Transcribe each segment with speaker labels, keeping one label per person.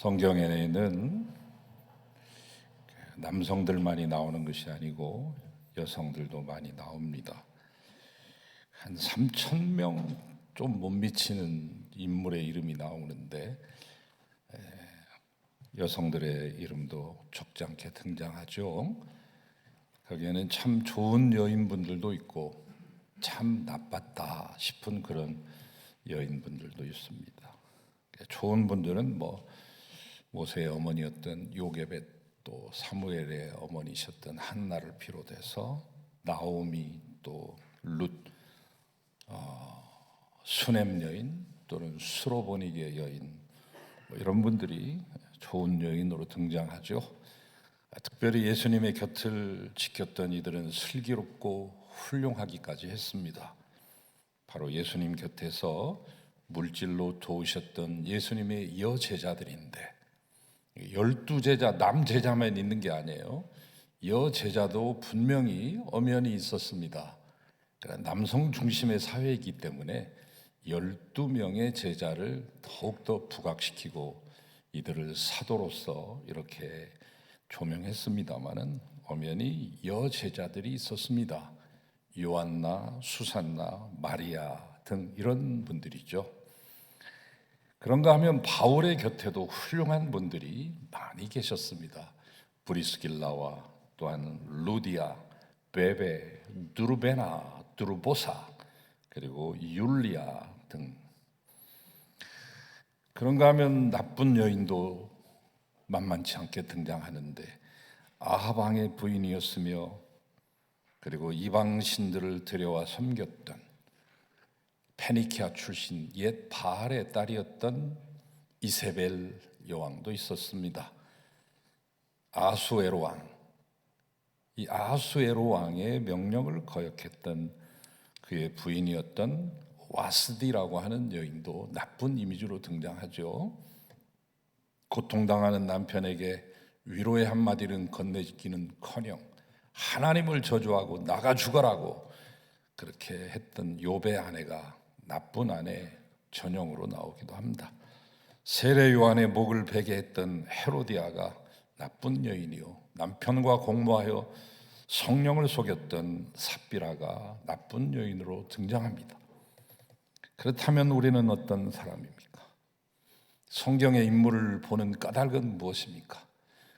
Speaker 1: 성경에는 남성들만이 나오는 것이 아니고 여성들도 많이 나옵니다. 한 3,000명 좀 못 미치는 인물의 이름이 나오는데 여성들의 이름도 적지 않게 등장하죠. 거기에는 참 좋은 여인분들도 있고 참 나빴다 싶은 그런 여인분들도 있습니다. 좋은 분들은 모세의 어머니였던 요게벳, 또 사무엘의 어머니셨던 한나를 비롯해서 나오미, 또 룻, 수넴 여인 또는 수로보니게 여인, 이런 분들이 좋은 여인으로 등장하죠. 특별히 예수님의 곁을 지켰던 이들은 슬기롭고 훌륭하기까지 했습니다. 바로 예수님 곁에서 물질로 도우셨던 예수님의 여제자들인데, 12제자, 남제자만 있는 게 아니에요. 여제자도 분명히 엄연히 있었습니다. 그러니까 남성 중심의 사회이기 때문에 12명의 제자를 더욱더 부각시키고 이들을 사도로서 이렇게 조명했습니다마는 엄연히 여제자들이 있었습니다. 요한나, 수산나, 마리아 등 이런 분들이죠. 그런가 하면 바울의 곁에도 훌륭한 분들이 많이 계셨습니다. 브리스길라와 또한 루디아, 베베, 누르베나, 두르보사, 그리고 율리아 등. 그런가 하면 나쁜 여인도 만만치 않게 등장하는데, 아합 왕의 부인이었으며 그리고 이방 신들을 들여와 섬겼던 페니키아 출신 옛 바알의 딸이었던 이세벨 여왕도 있었습니다. 아수에로 왕, 이 아수에로 왕의 명령을 거역했던 그의 부인이었던 와스디라고 하는 여인도 나쁜 이미지로 등장하죠. 고통당하는 남편에게 위로의 한마디는 건네기는커녕 하나님을 저주하고 나가 죽어라고 그렇게 했던 욥의 아내가 나쁜 아내 전형으로 나오기도 합니다. 세례 요한의 목을 베게 했던 헤로디아가 나쁜 여인이요, 남편과 공모하여 성령을 속였던 삽비라가 나쁜 여인으로 등장합니다. 그렇다면 우리는 어떤 사람입니까? 성경의 인물을 보는 까닭은 무엇입니까?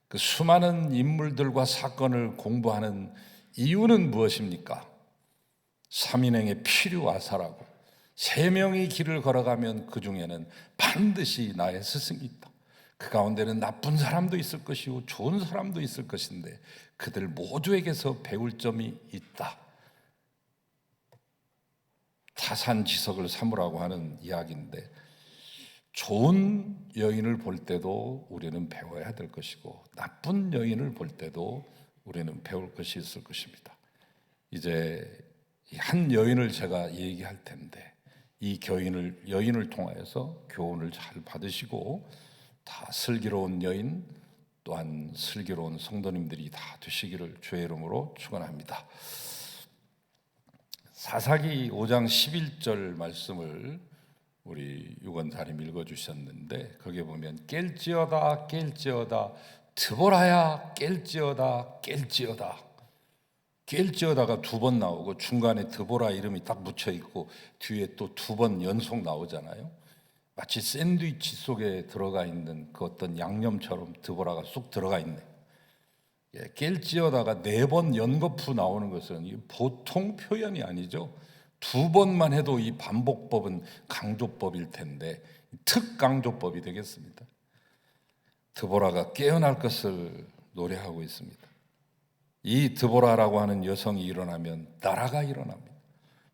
Speaker 1: 그 수많은 인물들과 사건을 공부하는 이유는 무엇입니까? 삼인행의 필요아사라고 3명이 길을 걸어가면 그 중에는 반드시 나의 스승이 있다. 그 가운데는 나쁜 사람도 있을 것이고 좋은 사람도 있을 것인데 그들 모두에게서 배울 점이 있다. 타산지석을 삼으라고 하는 이야기인데, 좋은 여인을 볼 때도 우리는 배워야 될 것이고 나쁜 여인을 볼 때도 우리는 배울 것이 있을 것입니다. 이제 한 여인을 제가 얘기할 텐데 이 여인을 통하여서 교훈을 잘 받으시고 다 슬기로운 여인 또한 슬기로운 성도님들이 다 되시기를 주의 이름으로 축원합니다. 사사기 5장 11절 말씀을 우리 유건사님 읽어주셨는데, 거기에 보면 깰지어다 깰지어다 드보라야 깰지어다 깰지어다. 깰지어다가 2번 나오고 중간에 드보라 이름이 딱 묻혀 있고 뒤에 또 2번 연속 나오잖아요. 마치 샌드위치 속에 들어가 있는 그 어떤 양념처럼 드보라가 쑥 들어가 있네. 깰지어다가 4번 연거푸 나오는 것은 보통 표현이 아니죠. 2번만 해도 이 반복법은 강조법일 텐데 특강조법이 되겠습니다. 드보라가 깨어날 것을 노래하고 있습니다. 이 드보라라고 하는 여성이 일어나면 나라가 일어납니다.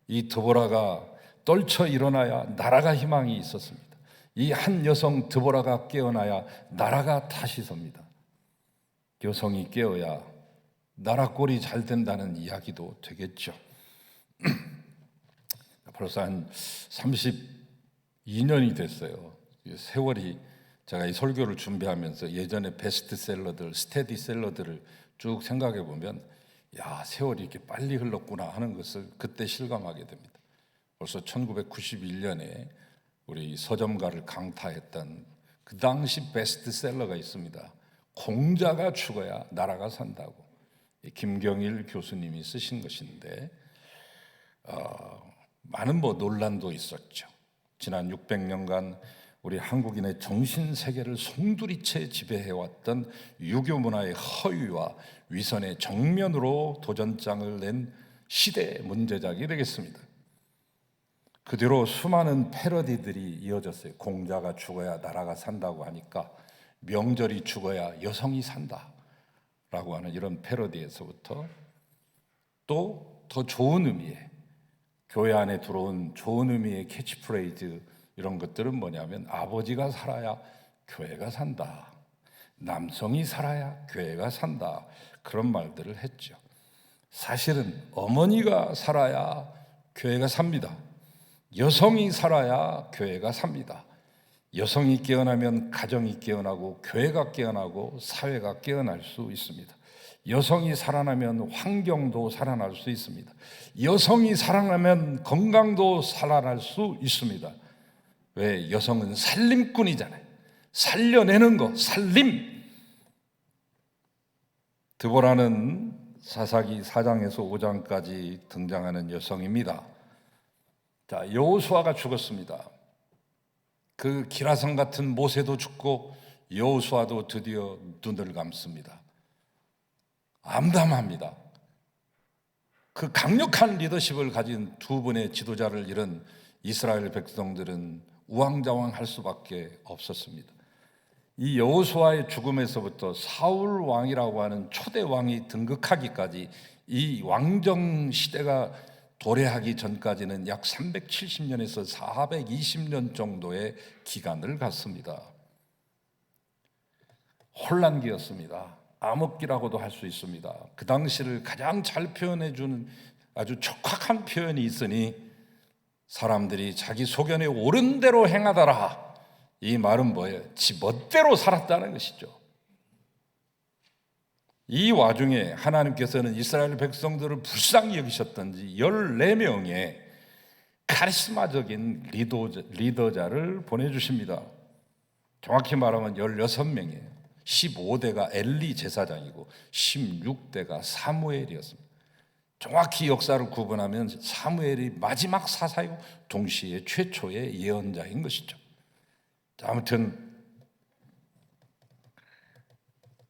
Speaker 1: 이 드보라가 떨쳐 일어나야 나라가 희망이 있었습니다. 이 한 여성 드보라가 깨어나야 나라가 다시 섭니다. 여성이 깨어야 나라 꼴이 잘 된다는 이야기도 되겠죠. 벌써 한 32년이 됐어요. 세월이, 제가 이 설교를 준비하면서 예전에 베스트셀러들, 스테디셀러들을 쭉 생각해 보면 야, 세월이 이렇게 빨리 흘렀구나 하는 것을 그때 실감하게 됩니다. 벌써 1991년에 우리 서점가를 강타했던 그 당시 베스트셀러가 있습니다. 공자가 죽어야 나라가 산다고. 김경일 교수님이 쓰신 것인데 많은 논란도 있었죠. 지난 600년간 우리 한국인의 정신 세계를 송두리째 지배해왔던 유교 문화의 허위와 위선의 정면으로 도전장을 낸 시대 문제작이 되겠습니다. 그 뒤로 수많은 패러디들이 이어졌어요. 공자가 죽어야 나라가 산다고 하니까 명절이 죽어야 여성이 산다라고 하는 이런 패러디에서부터 또 더 좋은 의미의, 교회 안에 들어온 좋은 의미의 캐치프레이즈, 이런 것들은 뭐냐면 아버지가 살아야 교회가 산다, 남성이 살아야 교회가 산다, 그런 말들을 했죠. 사실은 어머니가 살아야 교회가 삽니다. 여성이 살아야 교회가 삽니다. 여성이 깨어나면 가정이 깨어나고 교회가 깨어나고 사회가 깨어날 수 있습니다. 여성이 살아나면 환경도 살아날 수 있습니다. 여성이 살아나면 건강도 살아날 수 있습니다. 왜? 여성은 살림꾼이잖아요. 살려내는 거, 살림. 드보라는 사사기 4장에서 5장까지 등장하는 여성입니다. 자, 여호수아가 죽었습니다. 그 기라성 같은 모세도 죽고 여호수아도 드디어 눈을 감습니다. 암담합니다. 그 강력한 리더십을 가진 두 분의 지도자를 잃은 이스라엘 백성들은 우왕좌왕할 수밖에 없었습니다. 이 여호수아의 죽음에서부터 사울 왕이라고 하는 초대 왕이 등극하기까지, 이 왕정 시대가 도래하기 전까지는 약 370년에서 420년 정도의 기간을 갖습니다. 혼란기였습니다. 암흑기라고도 할 수 있습니다. 그 당시를 가장 잘 표현해 주는 아주 촉박한 표현이 있으니 사람들이 자기 소견에 옳은 대로 행하더라. 이 말은 뭐예요? 지 멋대로 살았다는 것이죠. 이 와중에 하나님께서는 이스라엘 백성들을 불쌍히 여기셨던지 14명의 카리스마적인 리더자를 보내주십니다. 정확히 말하면 16명이에요. 15대가 엘리 제사장이고 16대가 사무엘이었습니다. 정확히 역사를 구분하면 사무엘이 마지막 사사이고 동시에 최초의 예언자인 것이죠. 아무튼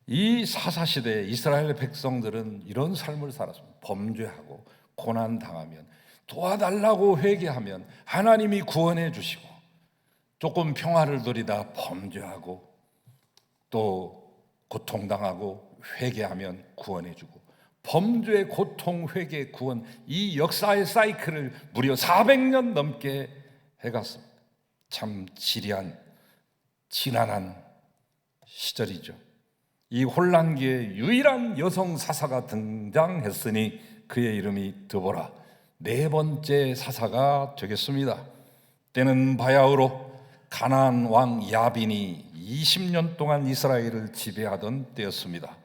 Speaker 1: 이 사사시대에 이스라엘 백성들은 이런 삶을 살았습니다. 범죄하고 고난당하면 도와달라고 회개하면 하나님이 구원해 주시고, 조금 평화를 누리다 범죄하고 또 고통당하고 회개하면 구원해 주고, 범죄, 고통, 회개, 구원, 이 역사의 사이클을 무려 400년 넘게 해갔습니다. 참 지리한, 지난한 시절이죠. 이 혼란기에 유일한 여성 사사가 등장했으니 그의 이름이 드보라, 네 번째 사사가 되겠습니다. 때는 바야흐로 가나안 왕 야빈이 20년 동안 이스라엘을 지배하던 때였습니다.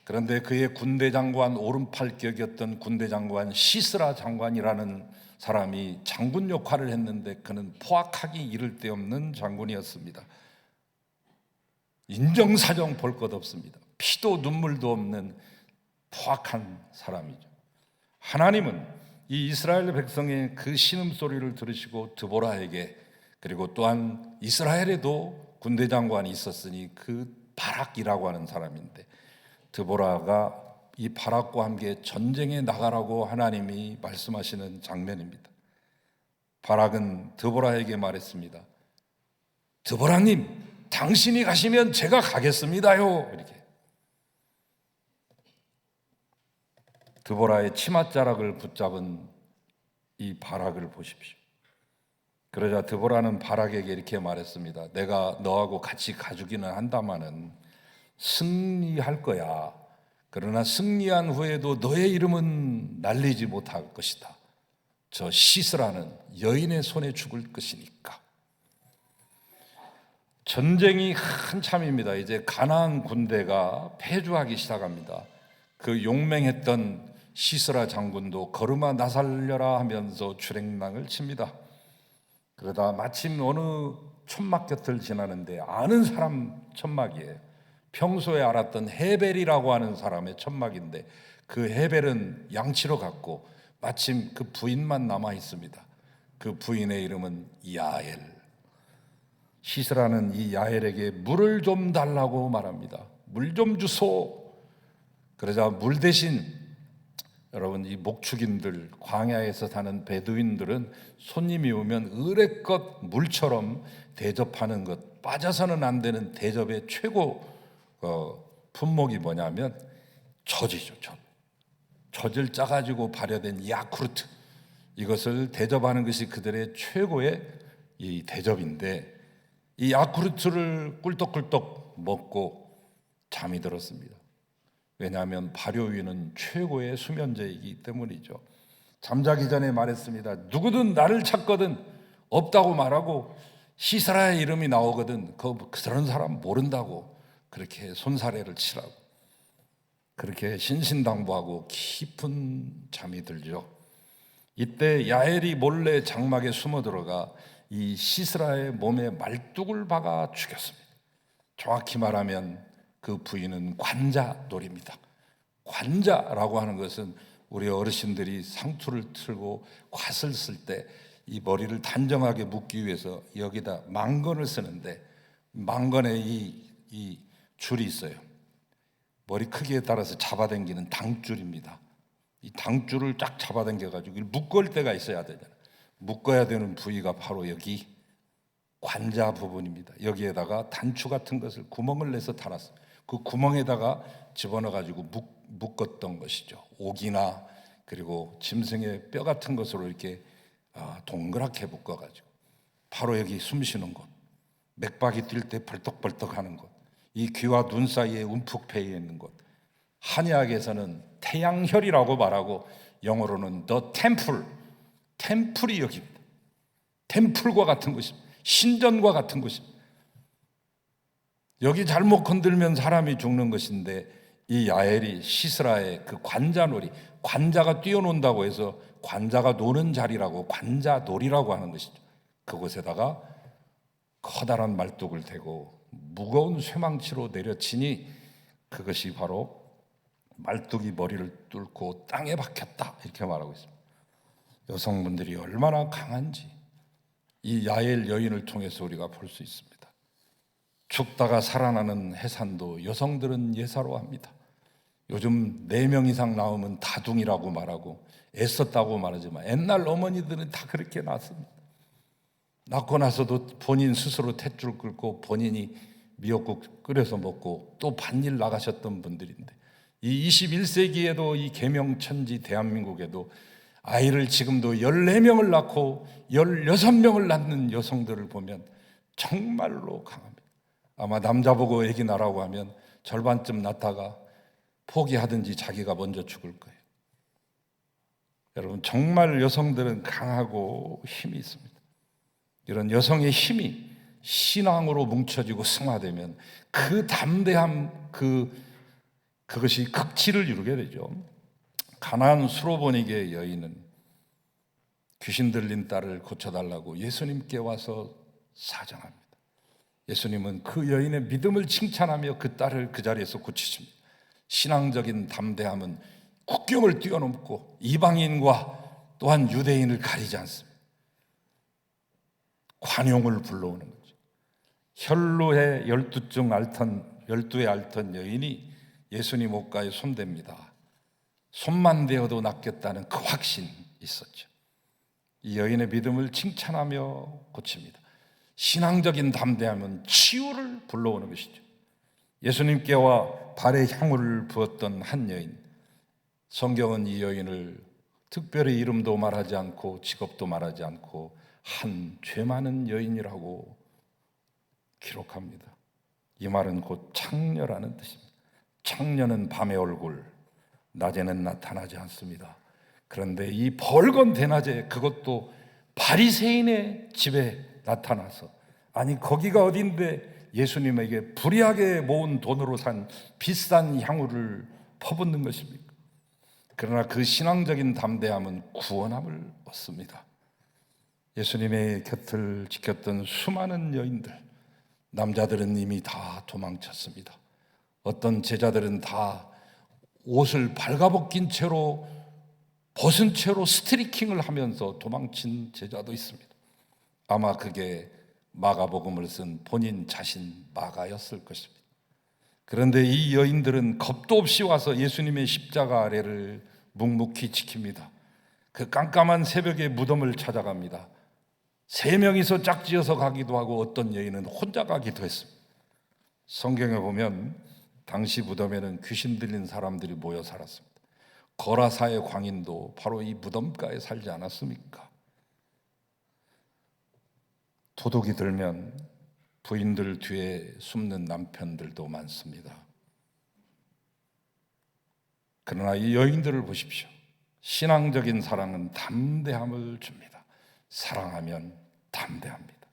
Speaker 1: 그런데 그의 군대 장관, 오른팔격이었던 군대 장관 시스라 장관이라는 사람이 장군 역할을 했는데 그는 포악하기 이를 데 없는 장군이었습니다. 인정사정 볼 것 없습니다. 피도 눈물도 없는 포악한 사람이죠. 하나님은 이 이스라엘 백성의 그 신음소리를 들으시고 드보라에게, 그리고 또한 이스라엘에도 군대 장관이 있었으니 그 바락이라고 하는 사람인데, 드보라가 이 바락과 함께 전쟁에 나가라고 하나님이 말씀하시는 장면입니다. 바락은 드보라에게 말했습니다. 드보라님, 당신이 가시면 제가 가겠습니다요. 이렇게. 드보라의 치맛자락을 붙잡은 이 바락을 보십시오. 그러자 드보라는 바락에게 이렇게 말했습니다. 내가 너하고 같이 가주기는 한다마는 승리할 거야. 그러나 승리한 후에도 너의 이름은 날리지 못할 것이다. 저 시스라는 여인의 손에 죽을 것이니까. 전쟁이 한참입니다. 이제 가나안 군대가 패주하기 시작합니다. 그 용맹했던 시스라 장군도 걸음아 나살려라 하면서 주랭랑을 칩니다. 그러다 마침 어느 천막 곁을 지나는데 아는 사람 천막이에요. 평소에 알았던 헤벨이라고 하는 사람의 천막인데 그 헤벨은 양치러 갔고 마침 그 부인만 남아 있습니다. 그 부인의 이름은 야엘. 시스라는 이 야엘에게 물을 좀 달라고 말합니다. 물 좀 주소. 그러자 물 대신, 여러분, 이 목축인들, 광야에서 사는 베두인들은 손님이 오면 의례껏 물처럼 대접하는 것, 빠져서는 안 되는 대접의 최고 품목이 뭐냐면 젖이죠. 젖을 짜가지고 발효된 야쿠르트, 이것을 대접하는 것이 그들의 최고의 이 대접인데, 이 야쿠르트를 꿀떡꿀떡 먹고 잠이 들었습니다. 왜냐하면 발효위는 최고의 수면제이기 때문이죠. 잠자기 전에 말했습니다. 누구든 나를 찾거든 없다고 말하고 시스라의 이름이 나오거든 그런 사람 모른다고 그렇게 손사래를 치라고, 그렇게 신신당부하고 깊은 잠이 들죠. 이때 야엘이 몰래 장막에 숨어 들어가 이 시스라의 몸에 말뚝을 박아 죽였습니다. 정확히 말하면 그 부인은 관자놀이입니다. 관자라고 하는 것은 우리 어르신들이 상투를 틀고 갓을 쓸 때 이 머리를 단정하게 묶기 위해서 여기다 망건을 쓰는데, 망건에 이 줄이 있어요. 머리 크기에 따라서 잡아당기는 당줄입니다. 이 당줄을 쫙 잡아당겨가지고 묶을 때가 있어야 되잖아요. 묶어야 되는 부위가 바로 여기 관자 부분입니다. 여기에다가 단추 같은 것을 구멍을 내서 달았어요. 그 구멍에다가 집어넣어가지고 묶었던 것이죠. 옥이나 그리고 짐승의 뼈 같은 것으로 이렇게 동그랗게 묶어가지고 바로 여기 숨 쉬는 곳, 맥박이 뛸 때 벌떡벌떡하는 곳, 이 귀와 눈 사이에 움푹 패여 있는 곳, 한의학에서는 태양혈이라고 말하고 영어로는 the temple, 템플이 여기입니다. 템플과 같은 곳입니다. 신전과 같은 곳입니다. 여기 잘못 건들면 사람이 죽는 것인데, 이 야엘이 시스라의 그 관자놀이, 관자가 뛰어논다고 해서 관자가 노는 자리라고 관자놀이라고 하는 것이죠. 그곳에다가 커다란 말뚝을 대고 무거운 쇠망치로 내려치니 그것이 바로 말뚝이 머리를 뚫고 땅에 박혔다, 이렇게 말하고 있습니다. 여성분들이 얼마나 강한지 이 야엘 여인을 통해서 우리가 볼 수 있습니다. 죽다가 살아나는 해산도 여성들은 예사로합니다. 요즘 4명 이상 나오면 다둥이라고 말하고 애썼다고 말하지만 옛날 어머니들은 다 그렇게 낳았습니다. 낳고 나서도 본인 스스로 탯줄 끓고 본인이 미역국 끓여서 먹고 또 밭일 나가셨던 분들인데, 이 21세기에도 이 계명천지 대한민국에도 아이를 지금도 14명을 낳고 16명을 낳는 여성들을 보면 정말로 강합니다. 아마 남자 보고 애기 낳으라고 하면 절반쯤 낳다가 포기하든지 자기가 먼저 죽을 거예요. 여러분, 정말 여성들은 강하고 힘이 있습니다. 이런 여성의 힘이 신앙으로 뭉쳐지고 승화되면 그 담대함, 그것이 극치를 이루게 되죠. 가나안 수로보니게 여인은 귀신 들린 딸을 고쳐달라고 예수님께 와서 사정합니다. 예수님은 그 여인의 믿음을 칭찬하며 그 딸을 그 자리에서 고치십니다. 신앙적인 담대함은 국경을 뛰어넘고 이방인과 또한 유대인을 가리지 않습니다. 관용을 불러오는 거죠. 혈루의 12의 앓던 여인이 예수님 옷가에 손댑니다. 손만 대어도 낫겠다는 그 확신이 있었죠. 이 여인의 믿음을 칭찬하며 고칩니다. 신앙적인 담대함은 치유를 불러오는 것이죠. 예수님께와 발에 향을 부었던 한 여인, 성경은 이 여인을 특별히 이름도 말하지 않고 직업도 말하지 않고 한 죄 많은 여인이라고 기록합니다. 이 말은 곧 창녀라는 뜻입니다. 창녀는 밤의 얼굴, 낮에는 나타나지 않습니다. 그런데 이 벌건 대낮에, 그것도 바리새인의 집에 나타나서, 아니 거기가 어딘데 예수님에게 불이하게 모은 돈으로 산 비싼 향유를 퍼붓는 것입니까? 그러나 그 신앙적인 담대함은 구원함을 얻습니다. 예수님의 곁을 지켰던 수많은 여인들, 남자들은 이미 다 도망쳤습니다. 어떤 제자들은 다 옷을 발가벗긴 채로, 벗은 채로 스트리킹을 하면서 도망친 제자도 있습니다. 아마 그게 마가복음을 쓴 본인 자신 마가였을 것입니다. 그런데 이 여인들은 겁도 없이 와서 예수님의 십자가 아래를 묵묵히 지킵니다. 그 깜깜한 새벽에 무덤을 찾아갑니다. 3명이서 짝지어서 가기도 하고 어떤 여인은 혼자 가기도 했습니다. 성경에 보면 당시 무덤에는 귀신 들린 사람들이 모여 살았습니다. 거라사의 광인도 바로 이 무덤가에 살지 않았습니까? 도둑이 들면 부인들 뒤에 숨는 남편들도 많습니다. 그러나 이 여인들을 보십시오. 신앙적인 사랑은 담대함을 줍니다. 사랑하면 담대합니다.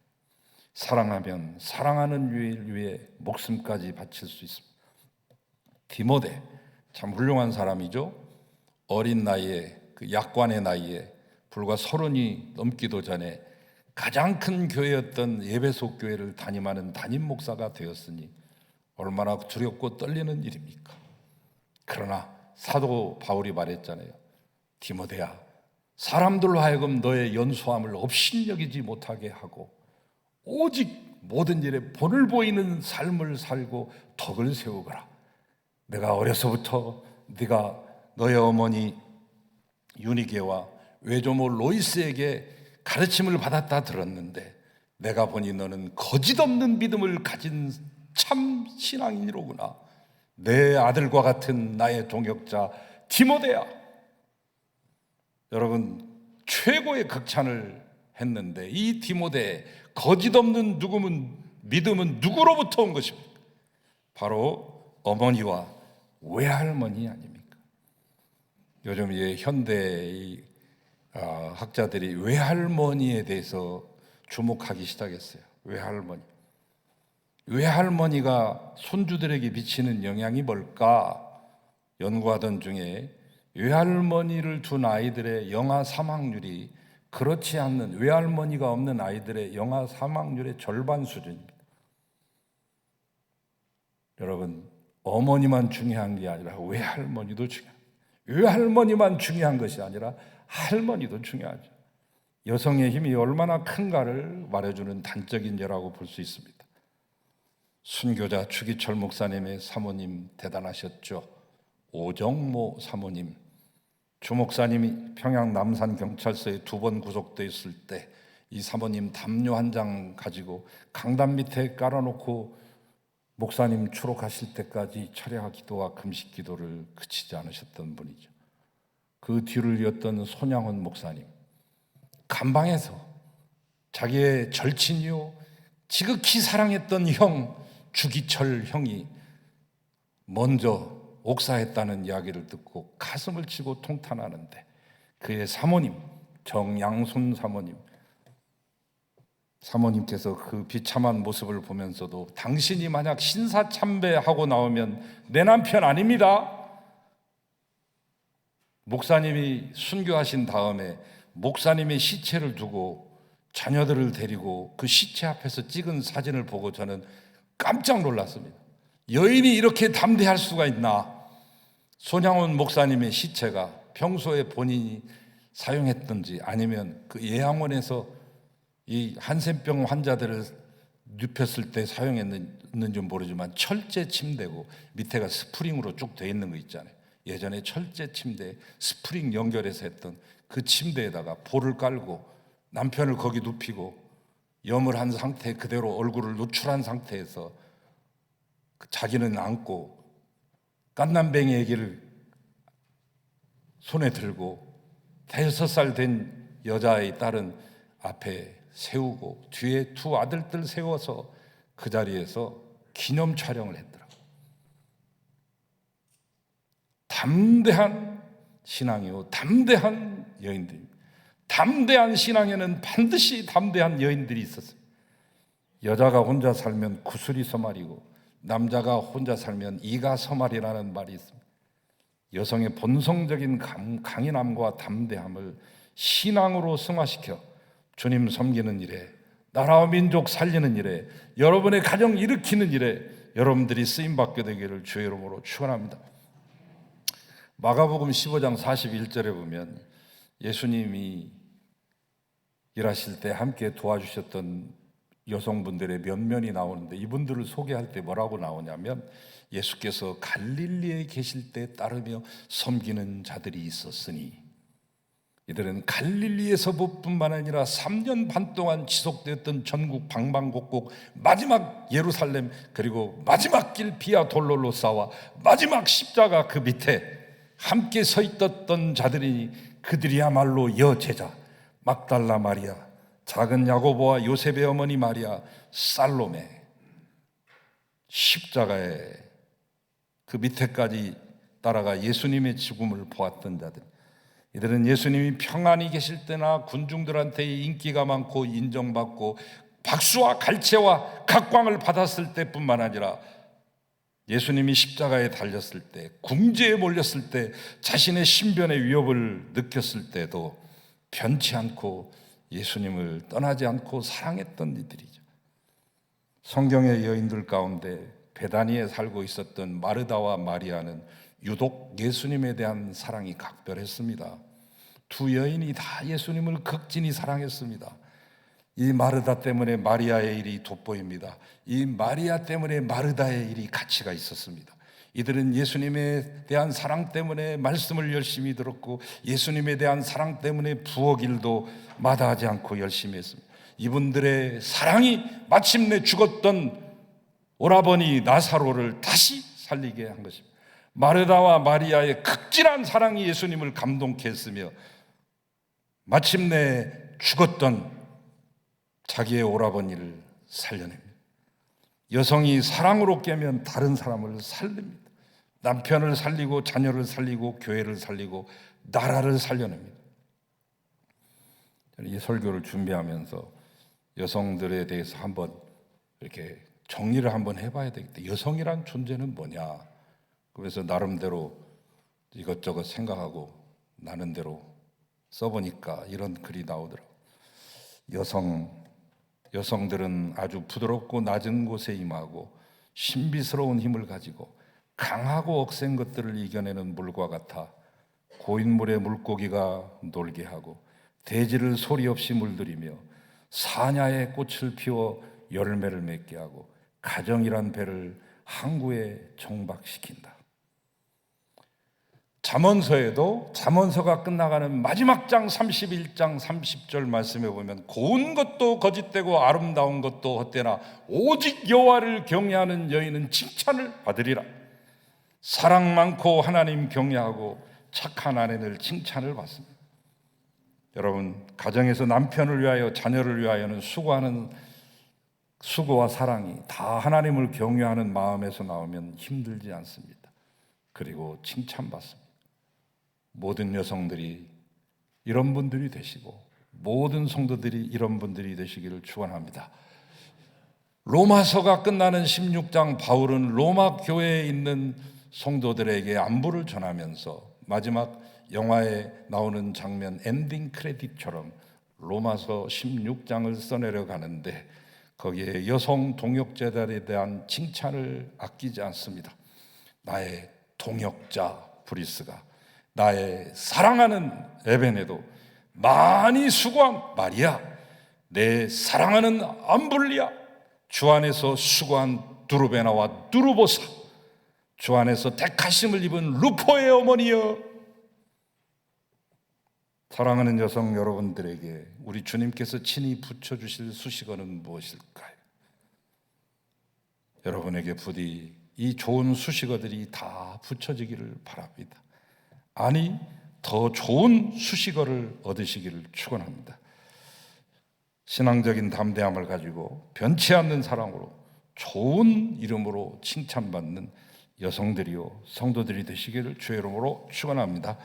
Speaker 1: 사랑하면 사랑하는 일 위해 목숨까지 바칠 수 있습니다. 디모데 참 훌륭한 사람이죠. 어린 나이에, 그 약관의 나이에 불과 30이 넘기도 전에 가장 큰 교회였던 에베소 교회를 담임하는 담임 목사가 되었으니 얼마나 두렵고 떨리는 일입니까? 그러나 사도 바울이 말했잖아요. 디모데야, 사람들로 하여금 너의 연소함을 업신여기지 못하게 하고 오직 모든 일에 본을 보이는 삶을 살고 덕을 세우거라. 내가 어려서부터 네가 너의 어머니 유니게와 외조모 로이스에게 가르침을 받았다 들었는데 내가 보니 너는 거짓없는 믿음을 가진 참 신앙인이로구나. 내 아들과 같은 나의 동역자 디모데야. 여러분, 최고의 극찬을 했는데 이 디모데 거짓없는 믿음은 누구로부터 온 것입니까? 바로 어머니와 외할머니 아닙니까? 요즘 현대 학자들이 외할머니에 대해서 주목하기 시작했어요. 외할머니가 손주들에게 미치는 영향이 뭘까 연구하던 중에 외할머니를 둔 아이들의 영아 사망률이 그렇지 않는, 외할머니가 없는 아이들의 영아 사망률의 절반 수준입니다. 여러분, 어머니만 중요한 게 아니라 외할머니도 중요합니다. 외할머니만 중요한 것이 아니라 할머니도 중요하죠. 여성의 힘이 얼마나 큰가를 말해주는 단적인 예라고 볼 수 있습니다. 순교자 추기철 목사님의 사모님 대단하셨죠. 오정모 사모님, 주 목사님이 평양 남산 경찰서에 2번 구속되었을 때 이 사모님 담요 한 장 가지고 강단 밑에 깔아놓고 목사님 추록하실 때까지 철야 기도와 금식 기도를 그치지 않으셨던 분이죠. 그 뒤를 이었던 손양원 목사님, 감방에서 자기의 절친이요 지극히 사랑했던 형 주기철 형이 먼저 옥사했다는 이야기를 듣고 가슴을 치고 통탄하는데 그의 사모님 정양순 사모님께서 그 비참한 모습을 보면서도 당신이 만약 신사참배하고 나오면 내 남편 아닙니다. 목사님이 순교하신 다음에 목사님의 시체를 두고 자녀들을 데리고 그 시체 앞에서 찍은 사진을 보고 저는 깜짝 놀랐습니다. 여인이 이렇게 담대할 수가 있나? 손양원 목사님의 시체가 평소에 본인이 사용했던지 아니면 그 예양원에서 이 한센병 환자들을 눕혔을 때 사용했는지 모르지만 철제 침대고 밑에가 스프링으로 쭉 돼 있는 거 있잖아요. 예전에 철제 침대에 스프링 연결해서 했던 그 침대에다가 볼을 깔고 남편을 거기 눕히고 염을 한 상태 그대로 얼굴을 노출한 상태에서 자기는 안고 깐난뱅이 아기를 손에 들고 5살 된 여자의 딸은 앞에 세우고 뒤에 2 아들들 세워서 그 자리에서 기념 촬영을 했더라고요. 담대한 신앙이요, 담대한 여인들입니다. 담대한 신앙에는 반드시 담대한 여인들이 있었어요. 여자가 혼자 살면 구슬이 서말이고 남자가 혼자 살면 이가 서말이라는 말이 있습니다. 여성의 본성적인 강인함과 담대함을 신앙으로 승화시켜 주님 섬기는 일에, 나라와 민족 살리는 일에, 여러분의 가정 일으키는 일에 여러분들이 쓰임받게 되기를 주의 이름으로 축원합니다. 마가복음 15장 41절에 보면 예수님이 일하실 때 함께 도와주셨던 여성분들의 면면이 나오는데, 이분들을 소개할 때 뭐라고 나오냐면, 예수께서 갈릴리에 계실 때 따르며 섬기는 자들이 있었으니, 이들은 갈릴리에서뿐만 아니라 3년 반 동안 지속되었던 전국 방방곡곡, 마지막 예루살렘, 그리고 마지막 길 비아 돌로로사와 마지막 십자가 그 밑에 함께 서 있었던 자들이, 그들이야말로 여제자 막달라 마리아, 작은 야고보와 요셉의 어머니 마리아, 살로메, 십자가의 그 밑에까지 따라가 예수님의 죽음을 보았던 자들. 이들은 예수님이 평안히 계실 때나 군중들한테 인기가 많고 인정받고 박수와 갈채와 각광을 받았을 때뿐만 아니라, 예수님이 십자가에 달렸을 때, 궁지에 몰렸을 때, 자신의 신변의 위협을 느꼈을 때도 변치 않고 예수님을 떠나지 않고 사랑했던 이들이죠. 성경의 여인들 가운데 베다니에 살고 있었던 마르다와 마리아는 유독 예수님에 대한 사랑이 각별했습니다. 두 여인이 다 예수님을 극진히 사랑했습니다. 이 마르다 때문에 마리아의 일이 돋보입니다. 이 마리아 때문에 마르다의 일이 가치가 있었습니다. 이들은 예수님에 대한 사랑 때문에 말씀을 열심히 들었고, 예수님에 대한 사랑 때문에 부엌 일도 마다하지 않고 열심히 했습니다. 이분들의 사랑이 마침내 죽었던 오라버니 나사로를 다시 살리게 한 것입니다. 마르다와 마리아의 극진한 사랑이 예수님을 감동케 했으며, 마침내 죽었던 자기의 오라버니를 살려냅니다. 여성이 사랑으로 깨면 다른 사람을 살립니다. 남편을 살리고 자녀를 살리고 교회를 살리고 나라를 살려냅니다. 저는 이 설교를 준비하면서 여성들에 대해서 한번 이렇게 정리를 한번 해봐야 되겠다. 여성이란 존재는 뭐냐? 그래서 나름대로 이것저것 생각하고 나는 대로 써보니까 이런 글이 나오더라고요. 여성들은 아주 부드럽고 낮은 곳에 임하고 신비스러운 힘을 가지고 강하고 억센 것들을 이겨내는 물과 같아 고인물의 물고기가 놀게 하고 대지를 소리 없이 물들이며 사냐의 꽃을 피워 열매를 맺게 하고 가정이란 배를 항구에 정박시킨다. 잠언서에도 잠언서가 끝나가는 마지막 장 31장 30절 말씀에 보면, 고운 것도 거짓되고 아름다운 것도 헛되나 오직 여호와를 경외하는 여인은 칭찬을 받으리라. 사랑 많고 하나님 경외하고 착한 아내를 칭찬을 받습니다. 여러분, 가정에서 남편을 위하여 자녀를 위하여는 수고하는 수고와 사랑이 다 하나님을 경외하는 마음에서 나오면 힘들지 않습니다. 그리고 칭찬받습니다. 모든 여성들이 이런 분들이 되시고 모든 성도들이 이런 분들이 되시기를 축원합니다. 로마서가 끝나는 16장, 바울은 로마 교회에 있는 성도들에게 안부를 전하면서 마지막 영화에 나오는 장면 엔딩 크레딧처럼 로마서 16장을 써내려 가는데, 거기에 여성 동역자들에 대한 칭찬을 아끼지 않습니다. 나의 동역자 브리스가, 나의 사랑하는 에베네도, 많이 수고한 마리아, 내 사랑하는 암블리아, 주 안에서 수고한 두루베나와 두루보사, 주 안에서 택하심을 입은 루포의 어머니여. 사랑하는 여성 여러분들에게 우리 주님께서 친히 붙여주실 수식어는 무엇일까요? 여러분에게 부디 이 좋은 수식어들이 다 붙여지기를 바랍니다. 아니, 더 좋은 수식어를 얻으시기를 축원합니다. 신앙적인 담대함을 가지고 변치 않는 사랑으로 좋은 이름으로 칭찬받는 여성들이요 성도들이 되시기를 주의 이름으로 축원합니다.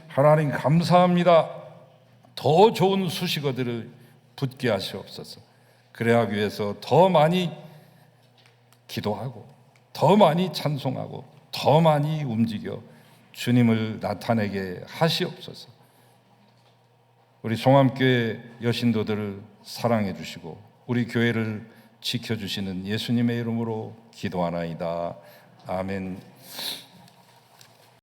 Speaker 1: 하나님 감사합니다. 더 좋은 수식어들을 붙게 하시옵소서. 그래야 하기 위해서 더 많이 기도하고 더 많이 찬송하고 더 많이 움직여 주님을 나타내게 하시옵소서. 우리 송암교회 여신도들을 사랑해 주시고 우리 교회를 지켜주시는 예수님의 이름으로 기도하나이다. 아멘.